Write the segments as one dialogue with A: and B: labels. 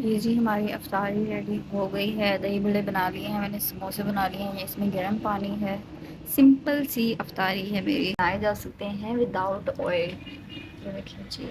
A: ये जी हमारी अफ्तारी रेडी हो गई है। दही बड़े बना लिए हैं मैंने, समोसे बना लिए हैं। इसमें गर्म पानी है। सिंपल सी अफ्तारी है मेरी। बनाए जा सकते हैं विदाउट ऑयल। ये देखिए जी।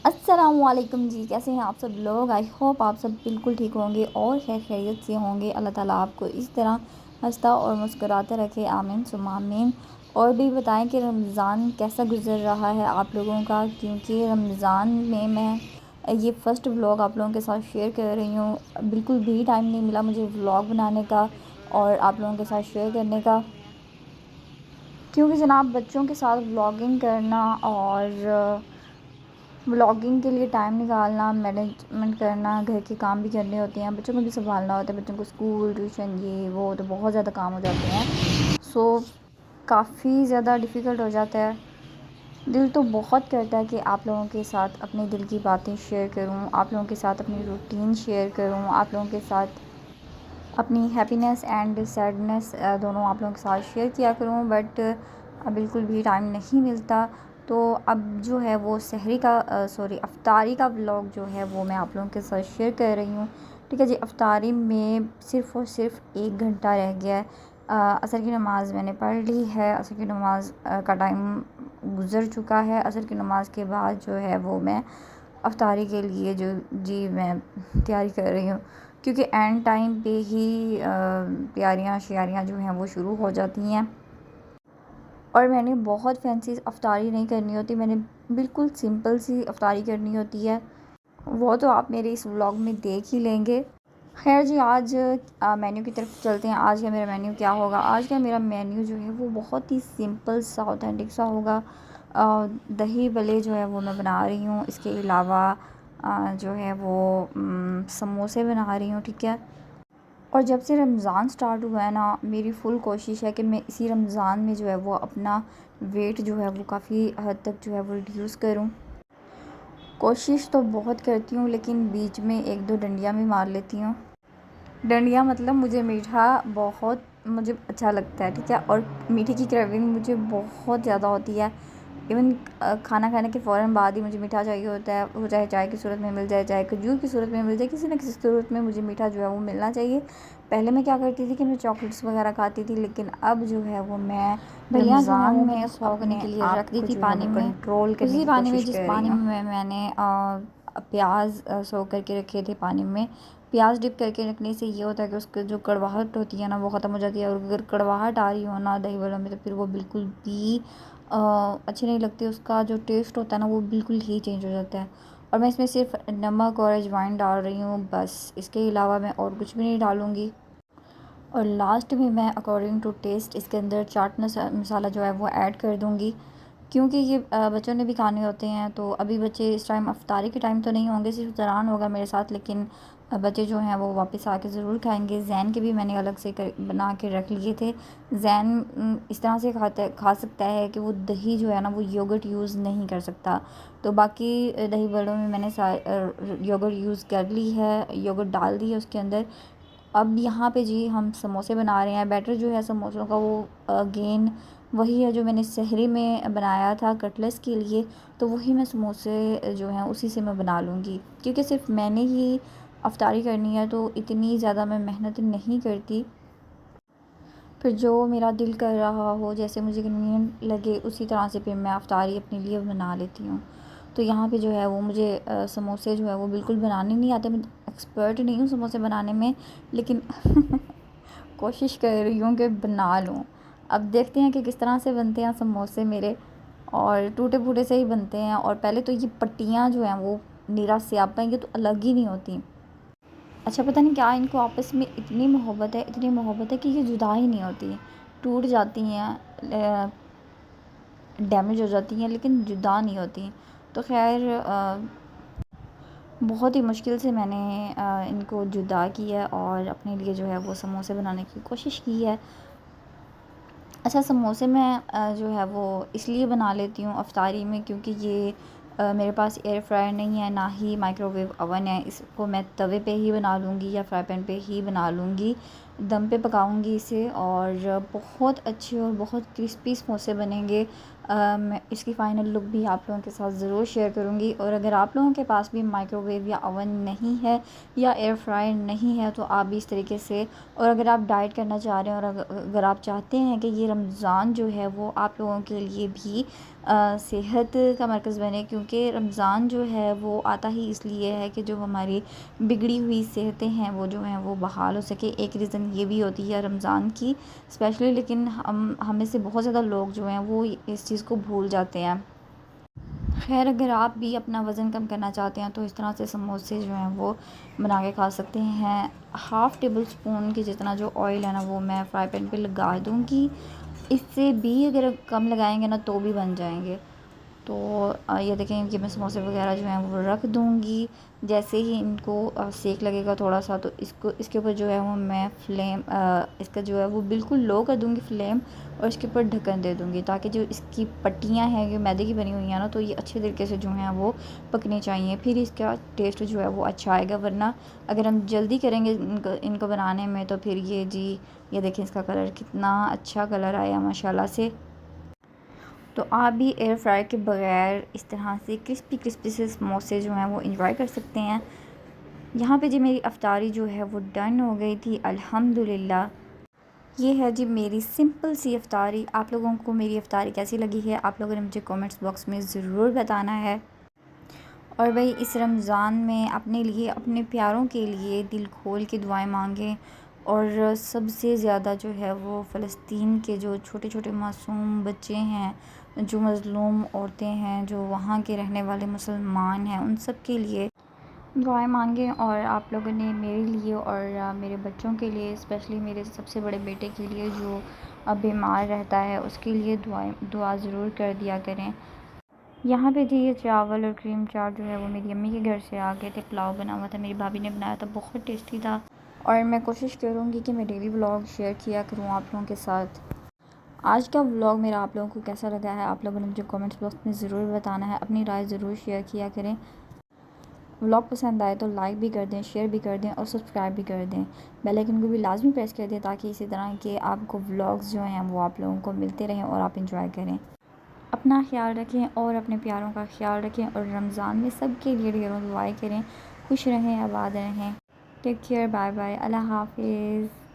A: अस्सलामुअलैकुम जी, कैसे हैं आप सब लोग। आई होप आप सब बिल्कुल ठीक होंगे और खैर खैरियत से होंगे। अल्लाह ताला आपको इस तरह हंसता और मुस्कुराते रखे, आमीन सुम्मा आमीन। और भी बताएं कि रमज़ान कैसा गुज़र रहा है आप लोगों का, क्योंकि रमज़ान में मैं ये फ़र्स्ट व्लॉग आप लोगों के साथ शेयर कर रही हूँ। बिल्कुल भी टाइम नहीं मिला मुझे व्लॉग बनाने का और आप लोगों के साथ शेयर करने का, क्योंकि जनाब बच्चों के साथ व्लॉगिंग करना और व्लॉगिंग के लिए टाइम निकालना, मैनेजमेंट करना, घर के काम भी करने होते हैं, बच्चों को भी संभालना होता है, बच्चों को स्कूल ट्यूशन ये वो तो बहुत ज़्यादा काम हो जाते हैं। सो काफ़ी ज़्यादा डिफ़िकल्ट हो जाता है। दिल तो बहुत करता है कि आप लोगों के साथ अपने दिल की बातें शेयर करूं, आप लोगों के साथ अपनी रूटीन शेयर करूं, आप लोगों के साथ अपनी हैप्पीनेस एंड सैडनेस दोनों आप लोगों के साथ शेयर किया करूं, बट बिल्कुल भी टाइम नहीं मिलता। तो अब जो है वो सहरी का सॉरी अफ्तारी का व्लॉग जो है वो मैं आप लोगों के साथ शेयर कर रही हूँ। ठीक है जी। अफ्तारी में सिर्फ़ और सिर्फ 1 घंटा रह गया है। असर की नमाज़ मैंने पढ़ ली है। असर की नमाज़ का टाइम गुज़र चुका है। असर की नमाज़ के बाद जो है वो मैं अफ्तारी के लिए जो जी मैं तैयारी कर रही हूँ, क्योंकि एंड टाइम पे ही तैयारियाँ शयारियाँ जो हैं वो शुरू हो जाती हैं। और मैंने बहुत फैंसी अफ्तारी नहीं करनी होती, मैंने बिल्कुल सिंपल सी अफ्तारी करनी होती है। वो तो आप मेरे इस व्लॉग में देख ही लेंगे। खैर जी, आज मेन्यू की तरफ चलते हैं। आज का मेरा मेन्यू क्या होगा। आज का मेरा मेन्यू जो है वो बहुत ही सिंपल सा ऑथेंटिक सा होगा। दही भल्ले जो है वो मैं बना रही हूँ। इसके अलावा जो है वो समोसे बना रही हूँ। ठीक है। और जब से रमज़ान स्टार्ट हुआ है ना, मेरी फ़ुल कोशिश है कि मैं इसी रमज़ान में जो है वो अपना वेट जो है वो काफ़ी हद तक जो है वो रिड्यूस करूँ। कोशिश तो बहुत करती हूँ, लेकिन बीच में 1-2 डंडियाँ भी मार लेती हूँ। डंडिया मतलब मुझे मीठा बहुत मुझे अच्छा लगता है। ठीक है। और मीठे की क्रेविंग मुझे बहुत ज़्यादा होती है। इवन खाना खाने के फ़ौरन बाद ही मुझे मीठा चाहिए होता है। वो चाहे चाय की सूरत में मिल जाए, चाहे खजूर की सूरत में मिल जाए, किसी न किसी सूरत में मुझे मीठा जो है वो मिलना चाहिए। पहले मैं क्या करती थी कि मैं चॉकलेट्स वगैरह खाती थी, लेकिन अब जो है वो मैं भलियाँ जो हैं
B: रमज़ान
A: वो
B: में
A: मैंने
B: सो करने
A: अपने
B: के लिए रख
A: आप
B: दी
A: को
B: थी
A: जो है
B: पानी
A: वो
B: में।
A: कंट्रोल करने
B: उसी
A: की
B: पानी में,
A: कोशिश
B: जिस
A: कर रही
B: पानी
A: हूँ।
B: में मैंने प्याज सो करके रखे थे पानी में। प्याज डिप करके रखने से ये होता है कि उसकी जो कड़वाहट होती है ना वो ख़त्म हो जाती है। और अगर कड़वाहट आ रही हो ना दही वड़ों में, तो फिर वो बिल्कुल भी अच्छे नहीं लगते। उसका जो टेस्ट होता है ना वो बिल्कुल ही चेंज हो जाता है। और मैं इसमें सिर्फ नमक और अजवाइन डाल रही हूँ बस। इसके अलावा मैं और कुछ भी नहीं डालूँगी। और लास्ट में मैं अकॉर्डिंग टू टेस्ट इसके अंदर चाट मसाला जो है वो ऐड कर दूँगी, क्योंकि ये बच्चों ने भी खाने होते हैं। तो अभी बच्चे इस टाइम अफ्तारी के टाइम तो नहीं होंगे, सिर्फ ज़रान होगा मेरे साथ, लेकिन बच्चे जो हैं वो वापस आके ज़रूर खाएंगे। जैन के भी मैंने अलग से बना के रख लिए थे। जैन इस तरह से खा सकता है कि वो दही जो है ना वो योगर्ट यूज़ नहीं कर सकता। तो बाकी दही बड़ों में मैंने योगर्ट यूज़ कर ली है, योगर्ट डाल दी है उसके अंदर। अब यहाँ पे जी हम समोसे बना रहे हैं। बैटर जो है समोसों का वो अगेन वही है जो मैंने सहरी में बनाया था कटलेट्स के लिए। तो वही मैं समोसे जो हैं उसी से मैं बना लूँगी, क्योंकि सिर्फ मैंने ही अफ्तारी करनी है तो इतनी ज़्यादा मैं मेहनत नहीं करती। फिर जो मेरा दिल कर रहा हो, जैसे मुझे कन्वीनियंट लगे, उसी तरह से फिर मैं अफ्तारी अपने लिए बना लेती हूँ। तो यहाँ पे जो है वो मुझे समोसे जो है वो बिल्कुल बनाने नहीं आते। मैं एक्सपर्ट नहीं हूँ समोसे बनाने में, लेकिन कोशिश कर रही हूँ कि बना लूँ। अब देखते हैं कि किस तरह से बनते हैं समोसे मेरे। और टूटे फूटे से ही बनते हैं। और पहले तो ये पट्टियाँ जो हैं वो नीरा स्यापा ये तो अलग ही नहीं होती। अच्छा पता नहीं क्या इनको आपस में इतनी मोहब्बत है, इतनी मोहब्बत है कि ये जुदा ही नहीं होती। टूट जाती हैं, डैमेज हो जाती हैं, लेकिन जुदा नहीं होती। तो खैर बहुत ही मुश्किल से मैंने इनको जुदा किया और अपने लिए जो है वो समोसे बनाने की कोशिश की है। अच्छा, समोसे मैं जो है वो इसलिए बना लेती हूँ अफ्तारी में, क्योंकि ये मेरे पास एयर फ्रायर नहीं है, ना ही माइक्रोवेव ओवन है। इसको मैं तवे पे ही बना लूँगी या फ्राई पैन पे ही बना लूँगी, दम पे पकाऊँगी इसे, और बहुत अच्छे और बहुत क्रिस्पी समोसे बनेंगे। मैं इसकी फ़ाइनल लुक भी आप लोगों के साथ ज़रूर शेयर करूँगी। और अगर आप लोगों के पास भी माइक्रोवेव या ओवन नहीं है या एयर फ्रायर नहीं है, तो आप भी इस तरीके से, और अगर आप डाइट करना चाह रहे हैं और अगर आप चाहते हैं कि ये रमज़ान जो है वो आप लोगों के लिए भी सेहत का मरकज़ बने, क्योंकि रमज़ान जो है वो आता ही इसलिए है कि जो हमारी बिगड़ी हुई सेहतें हैं वो जो हैं वो बहाल हो सके। एक रीज़न ये भी होती है रमज़ान की स्पेशली, लेकिन हम में से बहुत ज़्यादा लोग जो हैं वो इस चीज़ को भूल जाते हैं। खैर, अगर आप भी अपना वज़न कम करना चाहते हैं तो इस तरह से समोसे जो हैं वो बना के खा सकते हैं। हाफ़ टेबल स्पून के जितना जो ऑयल है ना वो मैं फ्राई पैन पे लगा दूँगी। इससे भी अगर कम लगाएंगे ना तो भी बन जाएंगे। तो ये देखें कि मैं समोसे वगैरह जो हैं वो रख दूँगी। जैसे ही इनको सेक लगेगा थोड़ा सा, तो इसके ऊपर जो है वो मैं फ्लेम इसका जो है वो बिल्कुल लो कर दूँगी फ्लेम, और इसके ऊपर ढक्कन दे दूँगी, ताकि जो इसकी पट्टियाँ हैं ये मैदे की बनी हुई हैं ना, तो ये अच्छे तरीके से जो हैं वो पकनी चाहिए, फिर इसका टेस्ट जो है वो अच्छा आएगा। वरना अगर हम जल्दी करेंगे इनको बनाने में, तो फिर ये देखें इसका कलर कितना अच्छा कलर आया माशाल्लाह से। तो आप भी एयर फ्राई के बगैर इस तरह से क्रिस्पी क्रिस्पी से समोसे जो हैं वो इंजॉय कर सकते हैं। यहाँ पे जी मेरी अफ्तारी जो है वो डन हो गई थी अल्हम्दुलिल्लाह। ये है जी मेरी सिंपल सी अफ्तारी। आप लोगों को मेरी अफ्तारी कैसी लगी है, आप लोगों ने मुझे कमेंट्स बॉक्स में ज़रूर बताना है। और भाई इस रमज़ान में अपने लिए, अपने प्यारों के लिए दिल खोल के दुआएं मांगें। और सबसे ज़्यादा जो है वो फ़लस्तीन के जो छोटे छोटे मासूम बच्चे हैं, जो मज़लूम औरतें हैं, जो वहाँ के रहने वाले मुसलमान हैं, उन सब के लिए दुआएं मांगें। और आप लोगों ने मेरे लिए और मेरे बच्चों के लिए, स्पेशली मेरे सबसे बड़े बेटे के लिए जो बीमार रहता है, उसके लिए दुआ ज़रूर कर दिया करें। यहाँ पे जी ये चावल और क्रीम चाट जो है वो मेरी अम्मी के घर से आ गए थे। पुलाव बना हुआ था, मेरी भाभी ने बनाया था, बहुत टेस्टी था। और मैं कोशिश करूँगी कि मैं डेली व्लॉग शेयर किया करूँ आप लोगों के साथ। आज का व्लॉग मेरा आप लोगों को कैसा लगा है, आप लोगों ने मुझे कमेंट्स बॉक्स में ज़रूर बताना है। अपनी राय ज़रूर शेयर किया करें। व्लॉग पसंद आए तो लाइक भी कर दें, शेयर भी कर दें और सब्सक्राइब भी कर दें। बेल आइकन को भी लाजमी प्रेस कर दें, ताकि इसी तरह के आपको व्लॉग्स जो हैं वो आप लोगों को मिलते रहें और आप इंजॉय करें। अपना ख्याल रखें और अपने प्यारों का ख्याल रखें, और रमज़ान में सब के लिए ढेरों दुआएं करें। खुश रहें, आबाद रहें। टेक केयर, बाय बाय, अल्लाह हाफिज़।